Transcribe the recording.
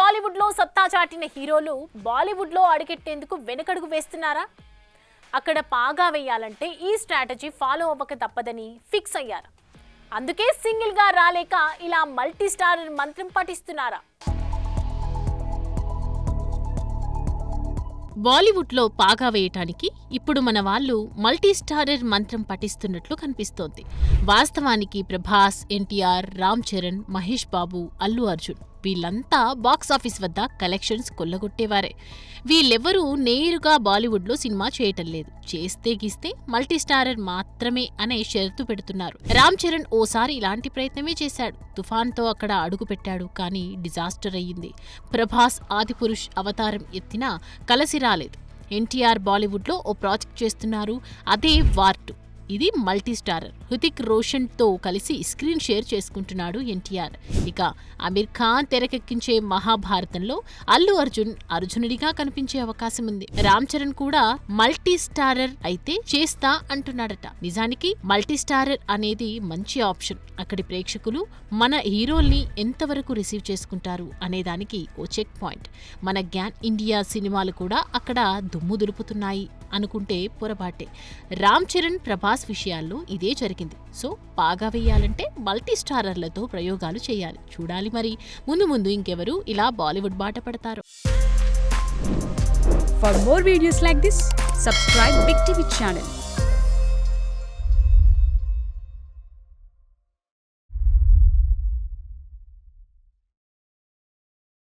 టాలీవుడ్లో సత్తా చాటిన హీరోలు బాలీవుడ్లో అడుగెట్టేందుకు వెనకడుగు వేస్తున్నారా? అక్కడ పాగా వేయాలంటే ఈ స్ట్రాటజీ ఫాలో అవ్వక తప్పదని ఫిక్స్ అయ్యారు. అందుకే సింగిల్గా రాలేక ఇలా మల్టీ స్టారర్ మంత్రం పఠిస్తున్నారా? బాలీవుడ్లో పాగా వేయటానికి ఇప్పుడు మన వాళ్ళు మల్టీ స్టారర్ మంత్రం పఠిస్తున్నట్లు కనిపిస్తోంది. వాస్తవానికి ప్రభాస్, ఎన్టీఆర్, రామ్ చరణ్, మహేష్ బాబు, అల్లు అర్జున్ వీళ్ళంతా బాక్సాఫీస్ వద్ద కలెక్షన్స్ కొల్లగొట్టేవారే. వీళ్ళెవరూ నేరుగా బాలీవుడ్లో సినిమా చేయటం లేదు. చేస్తే గీస్తే మల్టీ స్టారర్ మాత్రమే అనే షరతు పెడుతున్నారు. రామ్ చరణ్ ఓసారి ఇలాంటి ప్రయత్నమే చేశాడు. తుఫాన్తో అక్కడ అడుగు పెట్టాడు, కానీ డిజాస్టర్ అయ్యింది. ప్రభాస్ ఆదిపురుష్ అవతారం ఎత్తినా కలసి రాలేదు. ఎన్టీఆర్ బాలీవుడ్లో ఓ ప్రాజెక్ట్ చేస్తున్నారు, అదే వార్ 2. ఇది మల్టీ స్టారర్. హృతిక్ రోషన్ తో కలిసి స్క్రీన్ షేర్ చేసుకుంటున్నాడు ఎన్టీఆర్. ఇక అమీర్ ఖాన్ తెరకెక్కించే మహాభారతంలో అల్లు అర్జున్ అర్జునుడిగా కనిపించే అవకాశం ఉంది. రామ్ చరణ్ కూడా మల్టీ స్టారర్ అయితే చేస్తా అంటున్నాడట. నిజానికి మల్టీ స్టారర్ అనేది మంచి ఆప్షన్. అక్కడి ప్రేక్షకులు మన హీరోల్ని ఎంతవరకు రిసీవ్ చేసుకుంటారు అనేదానికి ఓ చెక్ పాయింట్. మన గ్యాన్ ఇండియా సినిమాలు కూడా అక్కడ దుమ్ము దులుపుతున్నాయి అనుకుంటే పొరపాటే. రామ్ చరణ్, ప్రభాస్ విషయాల్లో ఇదే జరిగింది. సో పాగా వేయాలంటే మల్టీ స్టారర్లతో ప్రయోగాలు చేయాలి. చూడాలి మరి ముందు ముందు ఇంకెవరు ఇలా బాలీవుడ్ బాట పడతారు. For more videos like this, subscribe Big TV channel.